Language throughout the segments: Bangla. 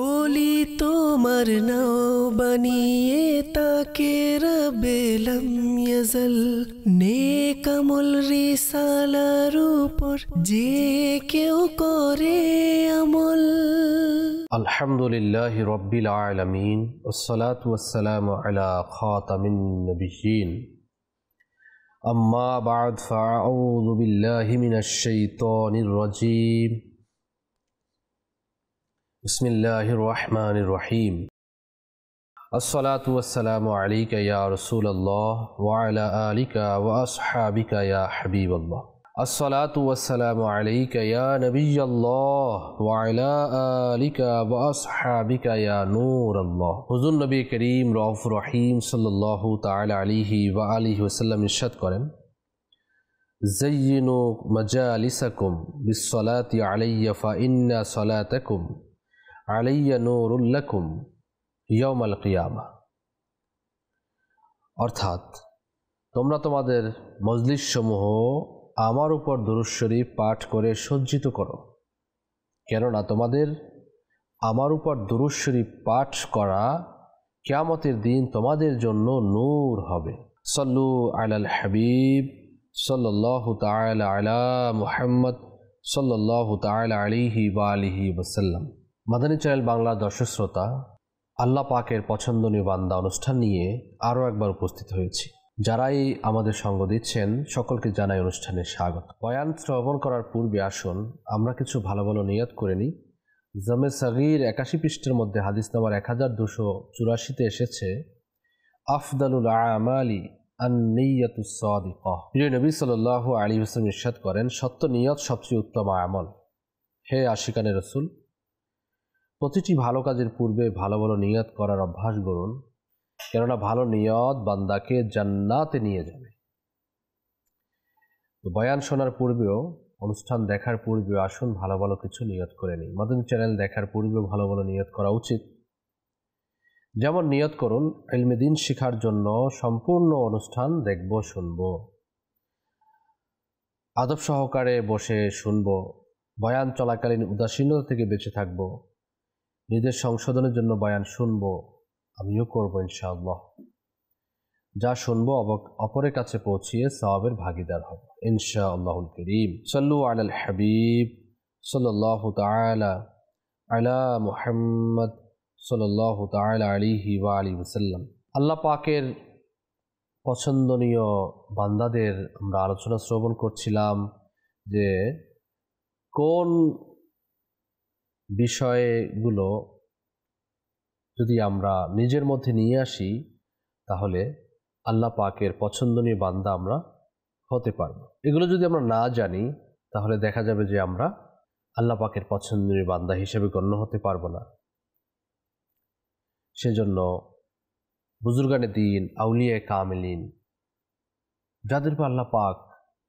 ওলি তোমার নাও বানিয়ে তাকে রবেলাম ইয়াজল নেক আমল রিসালার উপর যে কেউ করে আমল। আলহামদুলিল্লাহি রাব্বিল আলামিন ওয়াসসালাতু ওয়াসসালামু আলা খাতামিন নাবিয়্যিন আম্মা বা'দ ফাআউযু বিল্লাহি মিনাশ শাইতানির রাজীম বিসমিল্লাহির রহমানির রহিম আসসালাতু ওয়াসসালামু আলাইকা ইয়া রাসূলাল্লাহ ওয়া আলা আলিকা ওয়া আসহাবিকা ইয়া হাবিবাল্লাহ আসসালাতু ওয়াসসালামু আলাইকা ইয়া নবিয়্যাল্লাহ ওয়া আলা আলিকা ওয়া আসহাবিকা ইয়া নূরাল্লাহ। হুজুর নবী করিম রউফুর রহিম সাল্লাল্লাহু তাআলা আলাইহি ওয়া আলিহি ওয়াসাল্লাম ইরশাদ করেন, যায়্যিনু মাজালিসাকুম বিসসালাতি আলাইয়া ফা ইন্না সালাতাকুম আলাইয়া নূরুল লাকুম ইয়াউমাল কিয়ামাহ। অর্থাৎ তোমরা তোমাদের মজলিস সমূহ আমার উপর দুরূদ শরীফ পাঠ করে সজ্জিত করো, কেননা তোমাদের আমার উপর দুরূদ শরীফ পাঠ করা কিয়ামতের দিন তোমাদের জন্য নূর হবে। সাল্লু আলাল হাবিব সাল্লাল্লাহু তাআলা আলা মুহাম্মদ সাল্লাল্লাহু তাআলা আলাইহি ওয়া আলিহি ওয়াসাল্লাম। মাদানী চ্যানেল বাংলা দর্শক শ্রোতা, আল্লাহ পাকের পছন্দনীয় বান্দা অনুষ্ঠান নিয়ে আরও একবার উপস্থিত হয়েছি। যারাই আমাদের সঙ্গ দিচ্ছেন সকলকে জানাই অনুষ্ঠানে স্বাগত। বয়ান শ্রবণ করার পূর্বে আসুন আমরা কিছু ভালো ভালো নিয়ত করে নিই। জামে সাগীর 81 পৃষ্ঠার মধ্যে হাদিস নাম্বার 1284-তে এসেছে, আফদালুল আমালি আন-নিয়াতুস সাদিকাহ। প্রিয় নবী সাল্লাল্লাহু আলাইহি ওয়াসাল্লাম ইরশাদ করেন, সত্য নিয়ত সবচেয়ে উত্তম আমল। হে আশিকানে রাসূল, প্রতিটি ভালো কাজের পূর্বে ভালো ভালো নিয়ত করার অভ্যাস গড়ুন, কেননা ভালো নিয়ত বান্দাকে জান্নাতে নিয়ে যাবে। তো বয়ান শোনার পূর্বেও, অনুষ্ঠান দেখার পূর্বেও আসুন ভালো ভালো কিছু নিয়ত করে নিই। মাদানী চ্যানেল দেখার পূর্বেও ভালো ভালো নিয়ত করা উচিত। যেমন নিয়ত করুন, ইলমে দ্বীন শেখার জন্য সম্পূর্ণ অনুষ্ঠান দেখব, শুনব, আদব সহকারে বসে শুনব, বয়ান চলাকালীন উদাসীনতা থেকে বেঁচে থাকব, নিজের সংশোধনের জন্য বয়ান শুনব, আমিও করব ইনশাআল্লাহ। যা শুনবো অপরের কাছে পৌঁছিয়ে সওয়াবের ভাগীদার হব ইনশাআল্লাহুল কারীম। সাল্লু আলাল হাবিব সাল্লাল্লাহু তাআলা আলা মুহাম্মদ সাল্লাল্লাহু তাআলা আলাইহি ওয়া আলিহি ওয়াসাল্লাম। আল্লাহ পাকের পছন্দনীয় বান্দাদের আমরা আলোচনা শ্রবণ করছিলাম যে কোন বিষয়গুলো যদি আমরা নিজের মধ্যে নিয়ে আসি তাহলে আল্লাহ পাকের পছন্দনীয় বান্দা আমরা হতে পারবো। এগুলো যদি আমরা না জানি তাহলে দেখা যাবে যে আমরা আল্লাহ পাকের পছন্দনীয় বান্দা হিসেবে গণ্য হতে পারবো না। সেজন্য বুজুর্গানে দ্বীন, আউলিয়া কামিলিন, যাদের উপর আল্লাহ পাক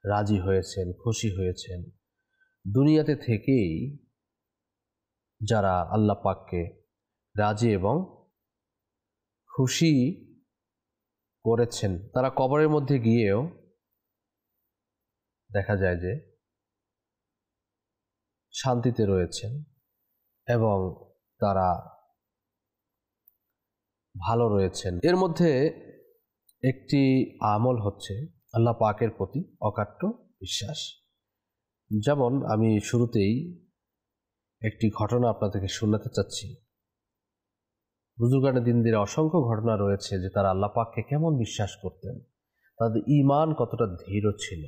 রাজি হয়েছেন, খুশি হয়েছেন, দুনিয়াতে থেকেই যারা আল্লাহ পাককে রাজি এবং খুশি করেছেন, তারা কবরের মধ্যে গিয়েও দেখা যায় যে শান্তিতে রয়েছেন এবং তারা ভালো রয়েছেন। এর মধ্যে একটি আমল হচ্ছে আল্লাহ পাকের প্রতি অকাট্য বিশ্বাস। যেমন আমি শুরুতেই একটি ঘটনা আপনাদেরকে শোনাতে চাচ্ছি। বুজুর্গানে দ্বীনদের অসংখ্য ঘটনা রয়েছে যে তারা আল্লাহ পাককে কেমন বিশ্বাস করতেন, তাদের ঈমান কতটা দৃঢ় ছিল।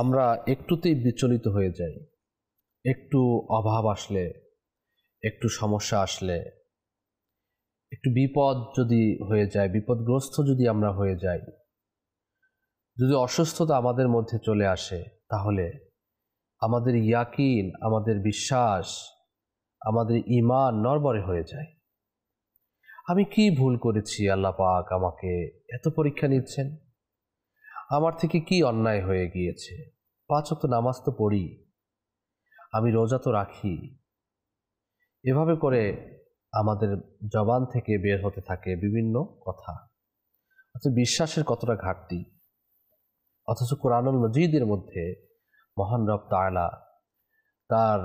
আমরা একটুতেই বিচলিত হয়ে যাই, একটু অভাব আসলে, একটু সমস্যা আসলে, একটু বিপদ যদি হয়ে যায়, বিপদগ্রস্ত যদি আমরা হয়ে যাই, যদি অসুস্থতা আমাদের মধ্যে চলে আসে, তাহলে আমাদের ইয়াকিন, আমাদের বিশ্বাস, আমাদের ঈমান নড়বড়ে হয়ে যায়। আমি কি ভুল করেছি, আল্লাহ পাক আমাকে এত পরীক্ষা নিচ্ছেন? আমার থেকে কি অন্যায় হয়ে গিয়েছে? 5 ওয়াক্ত নামাজ তো পড়ি, আমি রোজা তো রাখি। এভাবে করে আমাদের জবান থেকে বের হতে থাকে বিভিন্ন কথা। অর্থাৎ বিশ্বাসের কতটা ঘাটতি। অথচ কোরআনুল মজিদের মধ্যে মহান রব তাআলা তার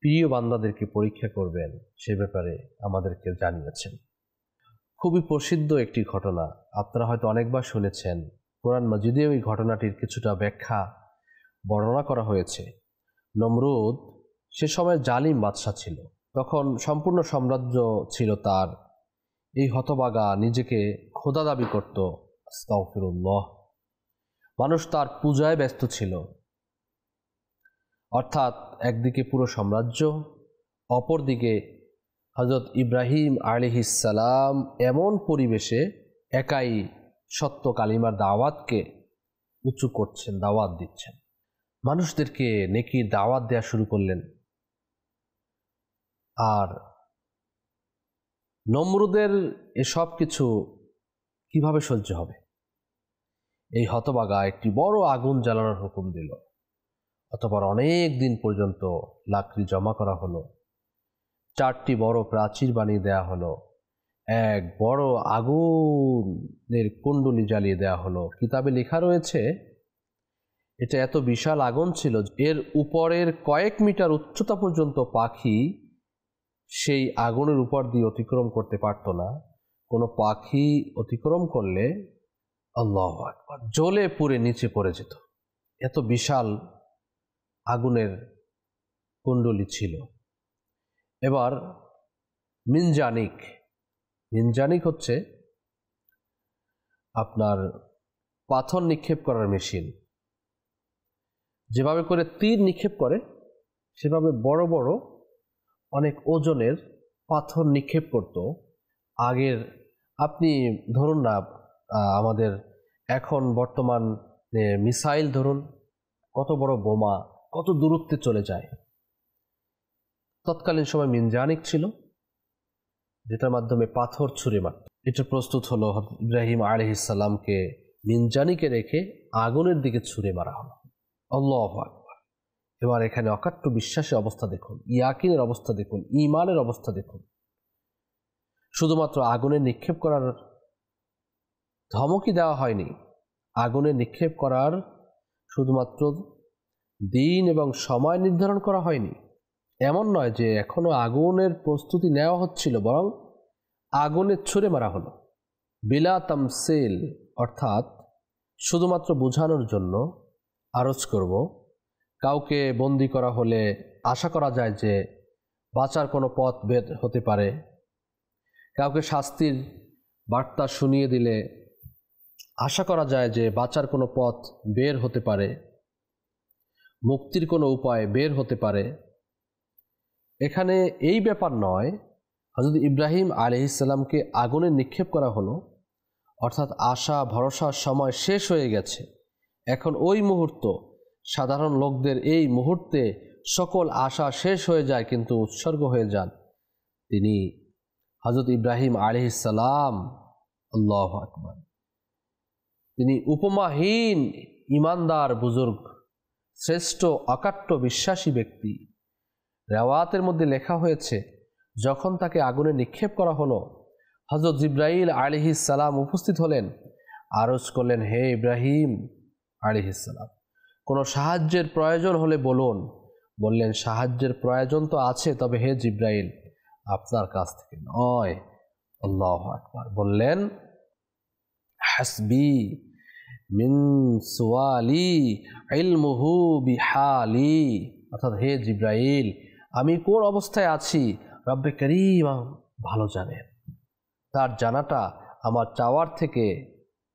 প্রিয় বান্দাদেরকে পরীক্ষা করবেন সে ব্যাপারে আমাদেরকে জানিয়েছেন। খুবই প্রসিদ্ধ একটি ঘটনা, আপনারা হয়তো অনেকবার শুনেছেন। কোরআন মাজিদে ওই ঘটনাটির কিছুটা ব্যাখ্যা বর্ণনা করা হয়েছে। নমরুদ সে সময় জালিম বাদশা ছিল, তখন সম্পূর্ণ সাম্রাজ্য ছিল তার। এই হতভাগা নিজেকে খোদা দাবি করত, আস্তাগফিরুল্লাহ। মানুষ তার পূজায় ব্যস্ত ছিল, অর্থাৎ একদিকে পুরো সাম্রাজ্য, অপরদিকে হযরত ইব্রাহিম আলাইহিস সালাম এমন পরিবেশে একাই সত্য কালিমার দাওয়াতকে উঁচু করছেন, দাওয়াত দিচ্ছেন, মানুষদেরকে নেকির দাওয়াত দেওয়া শুরু করলেন। আর নমরুদের এসব কিছু কিভাবে সহ্য হবে? এই হতভাগা একটি বড় আগুন জ্বালানোর হুকুম দিল। অতঃপর অনেক দিন পর্যন্ত লাকড়ি জমা করা হলো, 4টি বড় প্রাচীর বানিয়ে দেয়া হলো, এক বড় আগুনের কুণ্ডলী জ্বালিয়ে দেয়া হলো। কিতাবে লেখা রয়েছে এটা এত বিশাল আগুন ছিল, এর উপরের কয়েক মিটার উচ্চতা পর্যন্ত পাখি সেই আগুনের উপর দিয়ে অতিক্রম করতে পারত না। কোনো পাখি অতিক্রম করলে আল্লাহু আকবার জ্বলে পুড়ে নিচে পড়ে যেত। এত বিশাল আগুনের কুণ্ডলী ছিল। এবার মিনজানিক হচ্ছে আপনার পাথর নিক্ষেপ করার মেশিন। যেভাবে করে তীর নিক্ষেপ করে সেভাবে বড় বড় অনেক ওজনের পাথর নিক্ষেপ করত। আগের আপনি ধরুন না, আমাদের এখন বর্তমান মিসাইল ধরুন, কত বড় বোমা কত দূরত্বে চলে যায়। তৎকালীন সময় মিনজানিক ছিল, যেটার মাধ্যমে পাথর ছুঁড়ে মারত। এটা প্রস্তুত হলো, ইব্রাহিম আলাইহিস সালামকে মিনজানিকে রেখে আগুনের দিকে ছুঁড়ে মারা হলো। আল্লাহু আকবার। এবার এখানে অকাট্য বিশ্বাসের অবস্থা দেখুন, ইয়াকিনের অবস্থা দেখুন, ঈমানের অবস্থা দেখুন। শুধুমাত্র আগুনে নিক্ষেপ করার ধমকি দেওয়া হয়নি, আগুনে নিক্ষেপ করার শুধুমাত্র দিন এবং সময় নির্ধারণ করা হয়নি। এমন নয় যে এখনো আগুনের প্রস্তুতি নেওয়া হচ্ছিল, বরং আগুনে ছুঁড়ে মারা হলো। বিলা তামসিল, অর্থাৎ শুধুমাত্র বোঝানোর জন্য আরজ করব, কাউকে বন্দি করা হলে আশা করা যায় যে বাঁচার কোনো পথ বের হতে পারে। কাউকে শাস্তির বার্তা শুনিয়ে দিলে আশা করা যায় যে বাঁচার কোনো পথ বের হতে পারে, মুক্তির কোনো উপায় বের হতে পারে। এখানে এই ব্যাপার নয়, হযরত ইব্রাহিম আলাইহিস সালামকে আগুনে নিক্ষেপ করা হলো, অর্থাৎ আশা ভরসার সময় শেষ হয়ে গেছে। এখন ওই মুহূর্ত, সাধারণ লোকদের এই মুহূর্তে সকল আশা শেষ হয়ে যায়, কিন্তু উৎসর্গ হয়ে যান তিনি হযরত ইব্রাহিম আলাইহিস সালাম। আল্লাহু আকবার। তিনি উপমাহীন ইমানদার বুজুর্গ, শ্রেষ্ঠ অকাট্য বিশ্বাসী ব্যক্তি। রেওয়াতের মধ্যে লেখা হয়েছে, যখন তাকে আগুনে নিক্ষেপ করা হলো, হযরত জিবরাইল আলাইহিস সালাম উপস্থিত হলেন, আরজ করলেন, হে ইব্রাহিম আলাইহিস সালাম, কোনো সাহায্যের প্রয়োজন হলে বলুন। বললেন, সাহায্যের প্রয়োজন তো আছে, তবে হে জিবরাইল আপনার কাছ থেকে নয়। আল্লাহু আকবার। বললেন, হাসবি মিন সুয়ালি ইলমুহু বিহালি, অর্থাৎ হে জিবরাইল, আমি কোন অবস্থায় আছি রব্বে করিম ভালো জানেন, তার জানাটা আমার চাওয়ার থেকে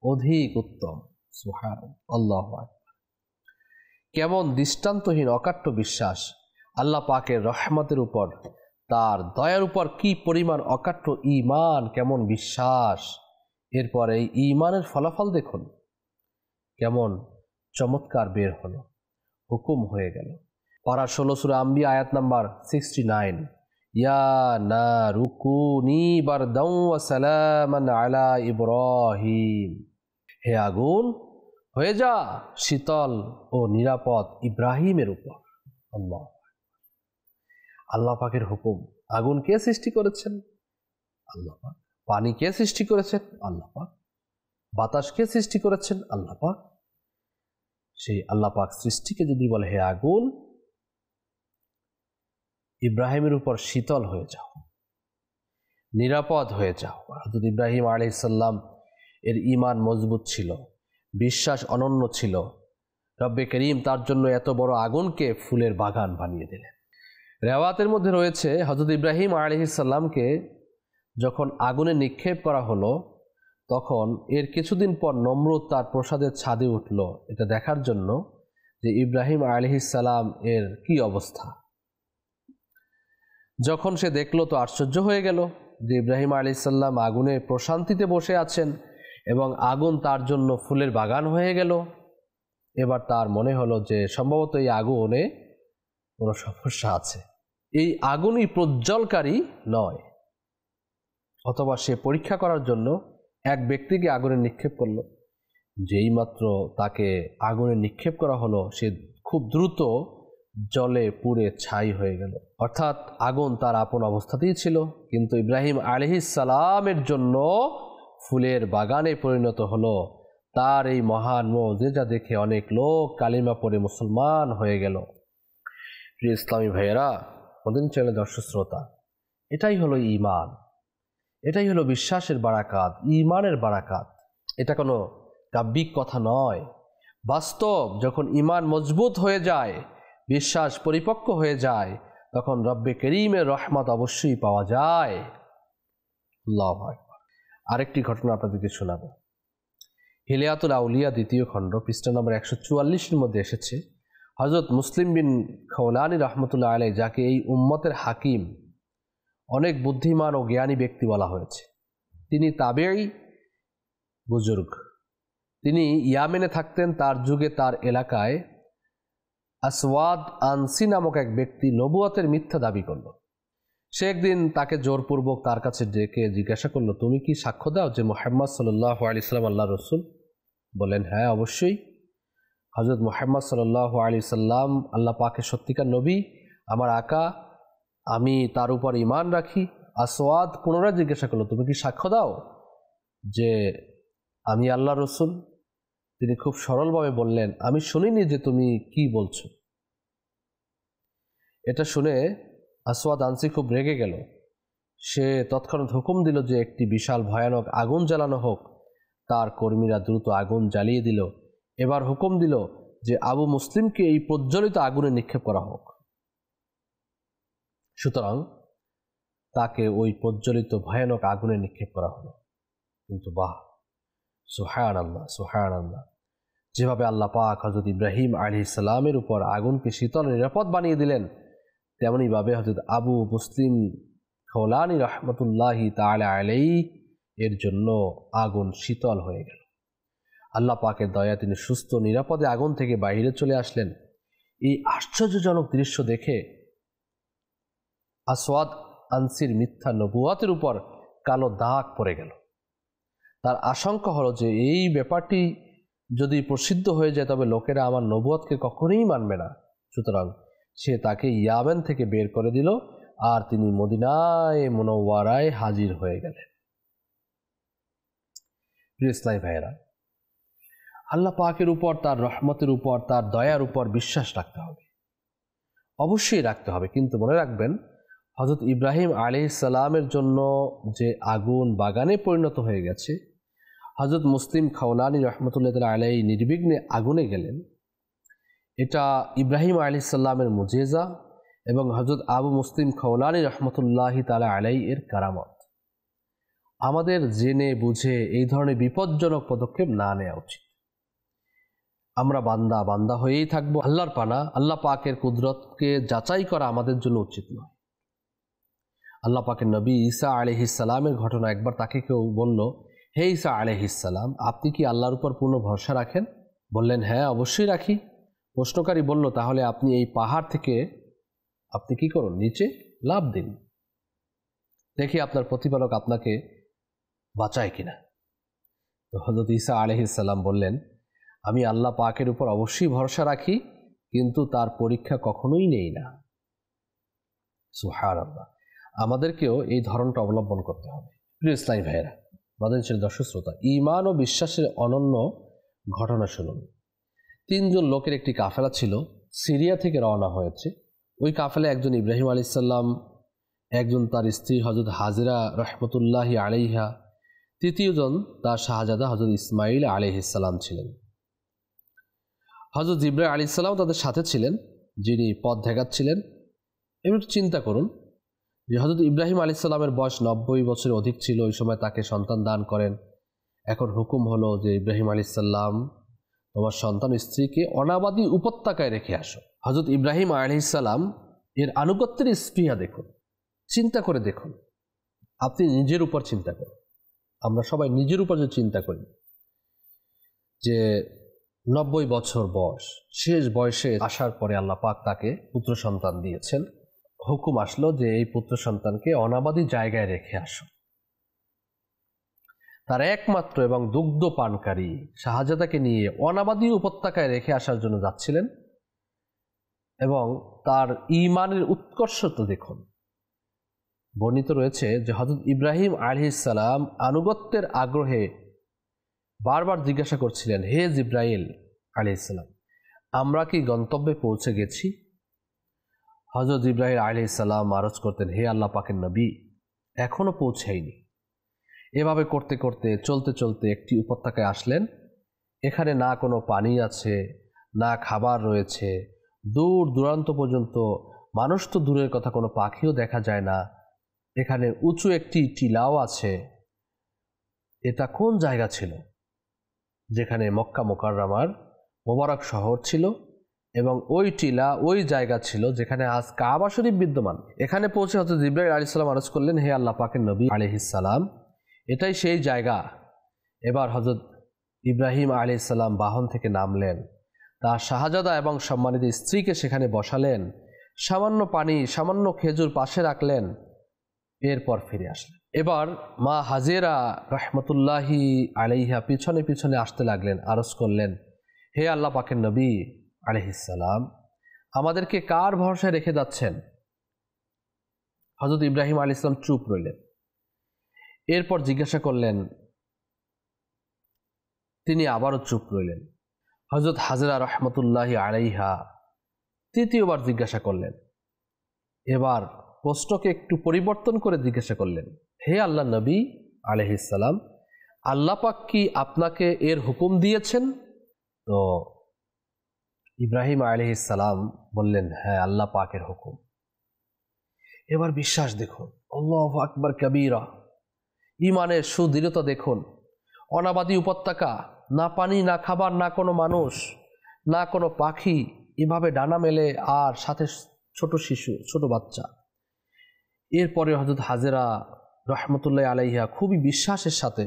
অধিক উত্তম। সুবহানাল্লাহ। কেমন দৃষ্টান্তহীন অকাট্য বিশ্বাস! আল্লাহ পাকের রহমতের উপর, তার দয়ার উপর কি পরিমাণ অকাট্য ঈমান, কেমন বিশ্বাস! এরপর এই ঈমানের ফলাফল দেখুন, কেমন চমৎকার বের হলো, হুকুম হয়ে গেল। পারা 16 সূরা আম্বিয়া আয়াত নাম্বার 69, ইয়া নারু কুনি বারদাও ওয়া সালামান আলা ইব্রাহিম, হে আগুন হয়ে যা শীতল ও নিরাপদ ইব্রাহিমের উপর। আল্লাহ পাকের হুকুম। আগুন কে সৃষ্টি করেছেন? আল্লাহ পাক। পানি কে সৃষ্টি করেছেন? আল্লাহ পাক। বাতাস কে সৃষ্টি করেছেন? আল্লাহ পাক। সেই আল্লাহ পাক সৃষ্টিকে যদি বলে হে আগুন, ইব্রাহিমের উপর শীতল হয়ে যাও, নিরাপদ হয়ে যাও। হযরত ইব্রাহিম আলাইহিস সালাম এর ঈমান মজবুত ছিল, বিশ্বাস অনন্য ছিল। রব্বে করিম তার জন্য এত বড় আগুনকে ফুলের বাগান বানিয়ে দিলেন। রেওয়াতের মধ্যে রয়েছে হযরত ইব্রাহিম আলাইহিস সালামকে যখন আগুনে নিক্ষেপ করা হলো, তখন এর কিছুদিন পর নমরুদ তার প্রাসাদের ছাদে উঠল এটা দেখার জন্য যে ইব্রাহিম আলাইহিস সালাম এর কি অবস্থা। যখন সে দেখলো তো আশ্চর্য হয়ে গেল যে ইব্রাহিম আলাইহিস সালাম আগুনে প্রশান্তিতে বসে আছেন এবং আগুন তার জন্য ফুলের বাগান হয়ে গেল। এবার তার মনে হলো যে সম্ভবত এই আগুনে কোনো সমস্যা আছে, এই আগুনই প্রজ্জ্বলকারী নয়। অথবা সে পরীক্ষা করার জন্য এক ব্যক্তিকে আগুনে নিক্ষেপ করলো। যেই মাত্র তাকে আগুনে নিক্ষেপ করা হলো, সে খুব দ্রুত জলে পুড়ে ছাই হয়ে গেল। অর্থাৎ আগুন তার আপন অবস্থাতেই ছিল, কিন্তু ইব্রাহিম আলাইহিস সালামের জন্য ফুলের বাগানে পরিণত হলো। তার এই মহান মুজিজা দেখে অনেক লোক কালিমা পড়ে মুসলমান হয়ে গেল। প্রিয় ইসলামী ভাইয়েরা, মদিনা চ্যানেল দর্শক শ্রোতা, এটাই হলো ঈমান, এটাই হলো বিশ্বাসের বারাকাত, ঈমানের বারাকাত। এটা কোনো কাব্যিক কথা নয়, বাস্তব। যখন ঈমান মজবুত হয়ে যায়, বিশ্বাস পরিপক্ক হয়ে যায়, তখন রব্বে করিমের রহমত অবশ্যই পাওয়া যায়। আল্লাহু আকবার। আরেকটি ঘটনা আপনাদেরকে শোনাবো। হিলিয়াতুল আউলিয়া দ্বিতীয় খণ্ড পৃষ্ঠা নম্বর 144-এর মধ্যে এসেছে, হযরত মুসলিম বিন খওলানী রহমতুল্লাহ আলাইহি, যাকে এই উম্মতের হাকিম, অনেক বুদ্ধিমান ও জ্ঞানী ব্যক্তি বলা হয়েছে, তিনি তাবেঈ বুজুর্গ। তিনি ইয়ামেনে থাকতেন। তার যুগে তার এলাকায় আসওয়াদ আনসি নামক এক ব্যক্তি নবুয়তের মিথ্যা দাবি করল। সে একদিন তাকে জোরপূর্বক তার কাছে ডেকে জিজ্ঞাসা করলো, তুমি কি সাক্ষ্য দাও যে মুহাম্মদ সাল্লাল্লাহু আলাইহি সাল্লাম আল্লাহর রাসূল? বলেন, হ্যাঁ অবশ্যই। হযরত মুহাম্মদ সাল্লাল্লাহু আলাইহি সাল্লাম আল্লাহ পাকের সত্যিকার নবী, আমার আকা, আমি তার উপর ঈমান রাখি। আসওয়াদ পুনরায় জিজ্ঞাসা করলো, তুমি কি সাক্ষ্য দাও যে আমি আল্লাহর রাসূল? তিনি খুব সরলভাবে বললেন, আমি শুনিনি যে তুমি কি বলছো। এটা শুনে আসওয়াদ আনসি খুব রেগে গেল। সে তৎক্ষণাৎ হুকুম দিল যে একটি বিশাল ভয়ানক আগুন জ্বালানো হোক। তার কর্মীরা দ্রুত আগুন জ্বালিয়ে দিল। এবার হুকুম দিল যে আবু মুসলিমকে এই প্রজ্বলিত আগুনে নিক্ষেপ করা হোক। সুতরাং তাকে ওই প্রজ্বলিত ভয়ানক আগুনে নিক্ষেপ করা হলো। কিন্তু বাহ, সুবহানাল্লাহ, সুবহানাল্লাহ, যেভাবে আল্লাহ পাক হযরত ইব্রাহিম আলাইহিস সালামের উপর আগুনকে শীতল নিরাপদ বানিয়ে দিলেন, তেমনিভাবে হযরত আবু মুসলিম খওলানী রহমতুল্লাহি তাআলা আলাইহি এর জন্য আগুন শীতল হয়ে গেল। আল্লাহ পাকের দয়া, তিনি সুস্থ নিরাপদে আগুন থেকে বাইরে চলে আসলেন। এই আশ্চর্যজনক দৃশ্য দেখে আসওয়াদ আনসির মিথ্যা নবুয়তের উপর কালো দাগ পড়ে গেল। তার আশঙ্কা হলো যে এই ব্যাপারটি যদি প্রসিদ্ধ হয়ে যায়, তবে লোকেরা আমার নবুয়তকে কখনোই মানবে না। সুতরাং সে তাকে ইয়ামেন থেকে বের করে দিল, আর তিনি মদিনায়ে মুনাওয়ারায় হাজির হয়ে গেলেন। প্রিয় ইসলামী ভাইয়েরা, আল্লাহ পাকের উপর, তার রহমতের উপর, তার দয়ার উপর বিশ্বাস রাখতে হবে, অবশ্যই রাখতে হবে। কিন্তু মনে রাখবেন, হযরত ইব্রাহিম আলাইহিস সালামের জন্য যে আগুন বাগানে পরিণত হয়ে গেছে, হযরত মুসলিম খওলানী রহমতুল্লাহ আলাইহি নির্বিঘ্নে আগুনে গেলেন, এটা ইব্রাহিম আলাইহিস সালামের মুজিজা এবং হযরত আবু মুসলিম খওলানী রহমতুল্লাহি তাআলা আলাইহি এর কারামত। আমাদের জেনে বুঝে এই ধরনের বিপজ্জনক পদক্ষেপ না নেওয়া উচিত। আমরা বান্দা বান্দা হয়েই থাকবো, আল্লাহর পানা। আল্লাহ পাকের কুদরতকে যাচাই করা আমাদের জন্য উচিত নয়। আল্লাহ পাকের নবী ঈসা আলাইহিস সালামের ঘটনা, একবার তাকে কেউ বলল, হে ঈসা আলাইহিস সালাম, আপনি কি আল্লাহর উপর পূর্ণ ভরসা রাখেন? বললেন, হ্যাঁ অবশ্যই রাখি। প্রশ্নকারী বলল, তাহলে আপনি এই পাহাড় থেকে আপনি কি করুন, নিচে লাফ দিন, দেখি আপনার প্রতিপালক আপনাকে বাঁচায় কিনা। তো হযরত ঈসা আলাইহিস সালাম বললেন, আমি আল্লাহ পাকের উপর অবশ্যই ভরসা রাখি, কিন্তু তার পরীক্ষা কখনোই নেই না। সুবহানাল্লাহ। আমাদেরকেও এই ধরনটা অবলম্বন করতে হবে। প্রিয় ইসলামী ভাইয়েরা, মদিনা চ্যানেল দর্শক শ্রোতা, ঈমান ও বিশ্বাসের অনন্য ঘটনা শুনুন। 3 জন লোকের একটি কাফেলা ছিল, সিরিয়া থেকে রওনা হয়েছে। ওই কাফেলায় একজন ইব্রাহিম আলাইহিস সালাম, একজন তার স্ত্রী হযরত হাজরা রহমতুল্লাহি আলাইহা, তৃতীয়জন তার শাহজাদা হযরত ইসমাইল আলাইহিস সালাম ছিলেন। হযরত জিবরাইল আলাইহিস সালাম তাদের সাথে ছিলেন, যিনি পথ দেখাচ্ছিলেন। এবার চিন্তা করুন যে হযরত ইব্রাহিম আলাইহিস সালামের বয়স 90 বছরের অধিক ছিল, ওই সময় তাকে সন্তান দান করেন। এখন হুকুম হলো যে ইব্রাহিম আলাইহিস সালাম, তোমার সন্তান স্ত্রীকে অনাবাদী উপত্যকায় রেখে আসো। হযরত ইব্রাহিম আলাইহিস সালাম এর আনুগত্যের স্পৃহা দেখুন, চিন্তা করে দেখুন। আপনি নিজের উপর চিন্তা করুন, আমরা সবাই নিজের উপর যে চিন্তা করি যে 90 বছর বয়স, শেষ বয়সে আসার পরে আল্লাহ পাক তাকে পুত্র সন্তান দিয়েছেন। হুকুম আসলো যে এই পুত্র সন্তানকে অনাবাদী জায়গায় রেখে আসো। তার একমাত্র এবং দুগ্ধ পানকারী শাহজাদাকে নিয়ে অনাবাদী উপত্যকায় রেখে আসার জন্য যাচ্ছিলেন। এবং তার ঈমানের উৎকর্ষতা দেখুন। বর্ণিত রয়েছে যে হযরত ইব্রাহিম আলাইহিস সালাম আনুগত্যের আগ্রহে বারবার জিজ্ঞাসা করছিলেন, হে জিব্রাইল আলাইহিস সালাম, আমরা কি গন্তব্যে পৌঁছে গেছি? হযরত ইব্রাহিম আলাইহিস সালাম আরজ করতেন, হে আল্লাহ পাকের নবী, এখনো পৌঁছাইনি। এভাবে করতে করতে চলতে চলতে একটি উপত্যকায় আসলেন। এখানে না কোনো পানি আছে, না খাবার রয়েছে, দূর দূরান্ত পর্যন্ত মানুষ তো দূরের কথা, কোনো পাখিও দেখা যায় না। এখানে উঁচু একটি টিলাও আছে। এটা কোন জায়গা ছিল? যেখানে মক্কা মুকাররমার মোবারক শহর ছিল, এবং ওই টিলা ওই জায়গা ছিল যেখানে আজ কাবা শরীফ বিদ্যমান। এখানে পৌঁছে হযরত জিবরাইল আলাইহিস সালাম আরজ করলেন, হে আল্লাহ পাকের নবী আলাইহিস সালাম, এটাই সেই জায়গা। এবার হযরত ইব্রাহিম আলাইহিস সালাম বাহন থেকে নামলেন, তার শাহজাদা এবং সম্মানিত স্ত্রীকে সেখানে বসালেন, সামান্য পানি সামান্য খেজুর পাশে রাখলেন, এরপর ফিরে আসলেন। এবার মা হাজেরা রহমতুল্লাহি আলাইহা পিছনে পিছনে আসতে লাগলেন, আরজ করলেন, হে আল্লাহ পাকের নবী আলাইহিস সালাম, আমাদেরকে কার ভরসায় রেখে যাচ্ছেন? হযরত ইব্রাহিম আলাইহিস সালাম চুপ রইলেন। এরপর জিজ্ঞাসা করলেন, তিনি আবারও চুপ রইলেন। হযরত হাজরা রহমতুল্লাহি আলাইহা তৃতীয়বার জিজ্ঞাসা করলেন। এবার প্রশ্নকে একটু পরিবর্তন করে জিজ্ঞাসা করলেন, হে আল্লাহ নবী আলাইহিস সালাম, আল্লাহ পাক কি আপনাকে এর হুকুম দিয়েছেন? তো ইব্রাহিম আলাইহিস সালাম বললেন, হ্যাঁ, আল্লাহ পাকের হুকুম। এবার বিশ্বাস দেখুন, আল্লাহু আকবার কাবীরা, ঈমানের সুদৃঢ়তা দেখুন। অনাবাদী উপত্যকা, না পানি, না খাবার, না কোনো মানুষ, না কোনো পাখি, এভাবে ডানা মেলে, আর সাথে ছোট শিশু, ছোট বাচ্চা। এরপরে হযরত হাজেরা রহমতুল্লাহ আলাইহা খুবই বিশ্বাসের সাথে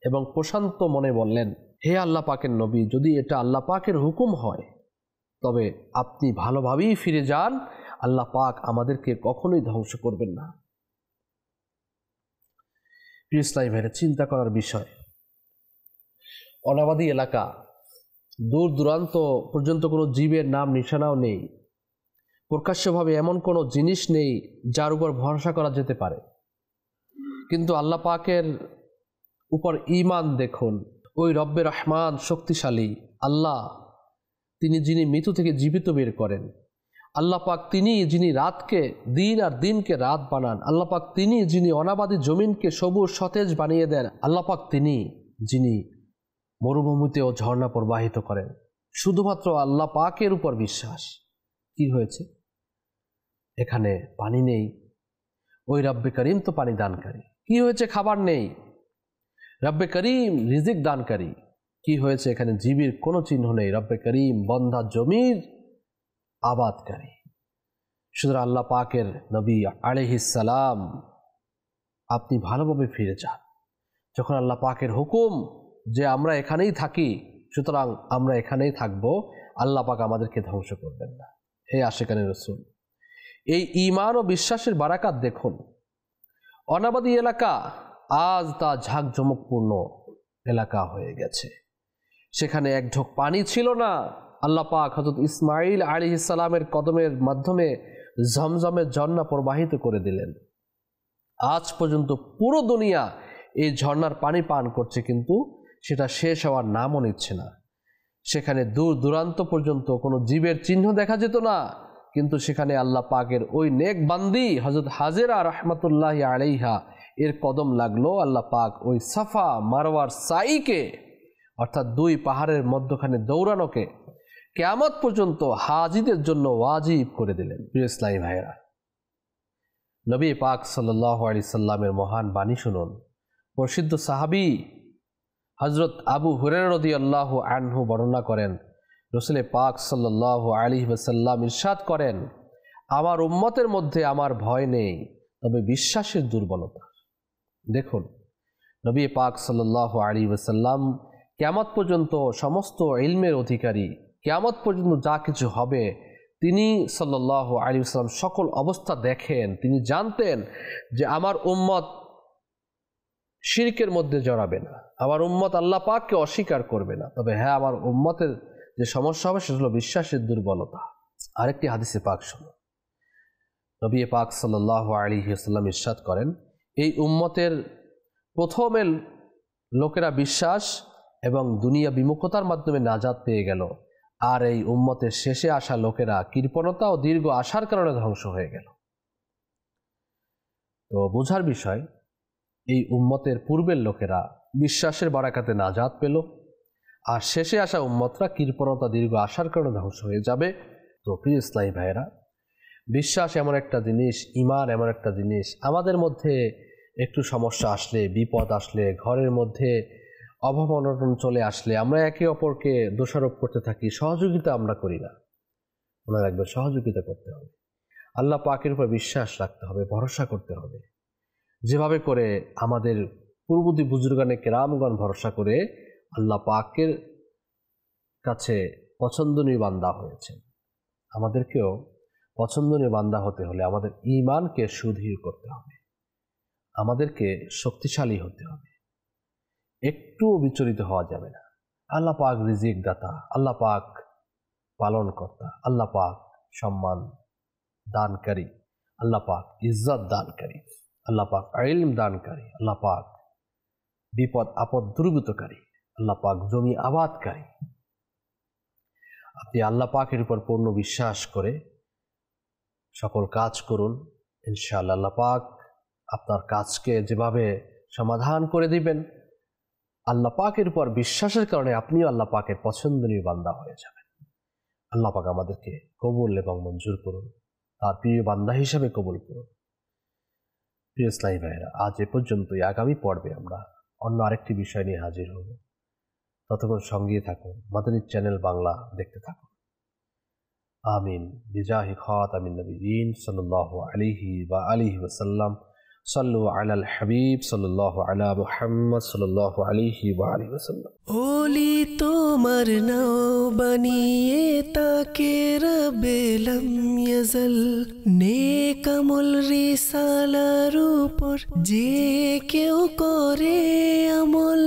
এবং প্রশান্ত মনে বললেন, হে আল্লাহ পাকের নবী, যদি এটা আল্লাহ পাকের হুকুম হয় তবে আপনি ভালোভাবেই ফিরে যান, আল্লাহ পাক আমাদেরকে কখনোই ধ্বংস করবেন না। প্রিয় ইসলামী ভাইরা, চিন্তা করার বিষয়। অনাবাদী এলাকা, দূর দূরান্ত পর্যন্ত কোনো জীবের নাম নিশানাও নেই, প্রকাশ্যভাবে এমন কোনো জিনিস নেই যার উপর ভরসা করা যেতে পারে। কিন্তু আল্লাহ পাকের উপর ঈমান দেখুন। ওই রব্বে রহমান শক্তিশালী আল্লাহ, তিনি যিনি মৃত্যু থেকে জীবিত বের করেন। আল্লাহ পাক তিনি যিনি রাতকে দিন আর দিনকে রাত বানান। আল্লাহ পাক তিনি যিনি অনাবাদী জমিনকে সবুজ সতেজ বানিয়ে দেন। আল্লাহ পাক তিনি যিনি মরুভূমিতেও ঝর্ণা প্রবাহিত করেন। শুধুমাত্র আল্লাহ পাকের উপর বিশ্বাস। কি হয়েছে? এখানে পানি নেই, ওই রব্বে করিম তো পানি দানকারী। কি হয়েছে? খাবার নেই, রব্বে করিম রিজিক দানকারী। কি হয়েছে? এখানে জীবের কোনো চিহ্ন নেই, রব্বে করিম বন্ধা জমির আবাদকারী। সুতরাং আল্লাহ পাকের নবী আলাইহিস সালাম, আপনি ভালোভাবে ফিরে যান। যখন আল্লাহ পাকের হুকুম যে আমরা এখানেই থাকি, সুতরাং আমরা এখানেই থাকব, আল্লাহ পাক আমাদেরকে ধ্বংস করবেন না। হে আশিকানে রাসূল, এই ঈমান ও বিশ্বাসের বারাকাত দেখুন। অনাবাদী এলাকা আজ তা ঝাঁকজমকপূর্ণ এলাকা হয়ে গেছে। সেখানে এক ঢোক পানি ছিল না। আল্লাহ পাক হযরত ইসমাইল আলাইহিস সালামের কদমের মাধ্যমে ঝমঝমের ঝর্ণা প্রবাহিত করে দিলেন। আজ পর্যন্ত পুরো দুনিয়া এই ঝর্ণার পানি পান করছে, কিন্তু সেটা শেষ হওয়ার নামও নিচ্ছে না। সেখানে দূর দূরান্ত পর্যন্ত কোনো জীবের চিহ্ন দেখা যেত না, কিন্তু সেখানে আল্লাহ পাকের ওই নেক বান্দি হযরত হাজেরা রাহমাতুল্লাহি আলাইহা এর কদম লাগলো। আল্লাহ পাক ওই সাফা মারওয়ার সাইকে অর্থাৎ দুই পাহাড়ের মধ্যখানে দৌড়ানোকে কিয়ামত পর্যন্ত হাজিদের জন্য ওয়াজিব করে দিলেন। প্রিয় ইসলামী ভাইয়েরা, নবী পাক সাল্লাল্লাহু আলাইহি সাল্লামের মহান বাণী শুনুন। প্রসিদ্ধ সাহাবী হযরত আবু হুরায়রা রাদিয়াল্লাহু আনহু বর্ণনা করেন, রাসূল পাক সাল্লাল্লাহু আলাইহি ওয়াসাল্লাম ইরশাদ করেন, আমার উম্মতের মধ্যে আমার ভয় নেই, তবে বিশ্বাসের দুর্বলতা। দেখুন, নবী পাক সাল্লাল্লাহু আলাইহি ওয়াসাল্লাম কিয়ামত পর্যন্ত সমস্ত ইলমের অধিকারী, কিয়ামত পর্যন্ত যা কিছু হবে তিনি সাল্লাল্লাহু আলাইহি ওয়াসাল্লাম সকল অবস্থা দেখেন। তিনি জানতেন যে আমার উম্মত শিরকের মধ্যে জড়াবে না, আমার উম্মত আল্লাহ পাককে অস্বীকার করবে না, তবে হ্যাঁ আমার উম্মতের যে সমস্যা হবে সেটা হলো বিশ্বাসের দুর্বলতা। আরেকটি হাদিসে পাক শুনুন, নবী পাক সাল্লাল্লাহু আলাইহি ওয়াসাল্লাম ইরশাদ করেন, এই উম্মতের প্রথমের লোকেরা বিশ্বাস এবং দুনিয়া বিমুখতার মাধ্যমে নাজাত পেয়ে গেল, আর এই উম্মতের শেষে আসা লোকেরা কৃপণতা ও দীর্ঘ আশার কারণে ধ্বংস হয়ে গেল। তো বোঝার বিষয়, এই উম্মতের পূর্বের লোকেরা বিশ্বাসের বারাকাতে নাজাত পেল, আর শেষে আসা উম্মতরা কৃপণতা দীর্ঘ আশার কারণে ধ্বংস হয়ে যাবে। তো প্রিয় ইসলামী ভাইয়েরা, বিশ্বাস এমন একটা জিনিস, ঈমান এমন একটা জিনিস, আমাদের মধ্যে একটু সমস্যা আসলে, বিপদ আসলে, ঘরের মধ্যে অভাব অনটন চলে আসলে আমরা একে অপরকে দোষারোপ করতে থাকি, সহযোগিতা আমরা করি না। মনে রাখবেন, সহযোগিতা করতে হবে, আল্লাহ পাকের উপর বিশ্বাস রাখতে হবে, ভরসা করতে হবে। যেভাবে করে আমাদের পূর্ববর্তী বুজুর্গানে কেরামগণ ভরসা করে আল্লাহ পাকের কাছে পছন্দনীয় বান্দা হয়েছেন, আমাদেরকেও পছন্দনীয় বান্দা হতে হলে আমাদের ঈমানকে সুদৃঢ় করতে হবে, আমাদেরকে শক্তিশালী হতে হবে, একটুও বিচলিত হওয়া যাবে না। আল্লাহ পাক রিজিক দাতা, আল্লাহ পাক পালন কর্তা, আল্লাহ পাক সম্মান দানকারী, আল্লাহ পাক ইজ্জত দানকারী, আল্লাহ পাক ইলম দানকারী, আল্লাহ পাক বিপদ আপদ দূরীভূতকারী, আল্লাহ পাক জমি আবাদকারী। আপনি আল্লাহ পাকের উপর পূর্ণ বিশ্বাস করে সকল কাজ করুন, ইনশাআল্লাহ আল্লাহ পাক আপনার কাজকে যেভাবে সমাধান করে দিবেন, আল্লাহ পাকের উপর বিশ্বাসের কারণে আপনিও আল্লাহ পাকের পছন্দনীয় বান্দা হয়ে যাবেন। আল্লাহ পাক আমাদেরকে কবুল এবং মঞ্জুর করুন, তার প্রিয় বান্দা হিসাবে কবুল করুন। প্রিয় ইসলামী ভাইয়েরা, আজ এ পর্যন্তই। আগামী পর্বে আমরা অন্য আরেকটি বিষয় নিয়ে হাজির হব। ততক্ষণ সঙ্গে থাকুন, মাদানী চ্যানেল বাংলা দেখতে থাকুন। আমিন। বিজাহি খাতামিন নবিয়্যিন সাল্লাল্লাহু আলাইহি ওয়া আলিহি ওয়াসাল্লাম। সাল্লু আলাল হাবিব সাল্লাল্লাহু আলা মুহাম্মদ সাল্লাল্লাহু আলাইহি ওয়া আলিহি ওয়াসাল্লাম। ওলি তোমার নাও বানিয়ে তাকে রবেলম ইয়াজল, নেক আমল রিসালার উপর যে কেউ করে আমল।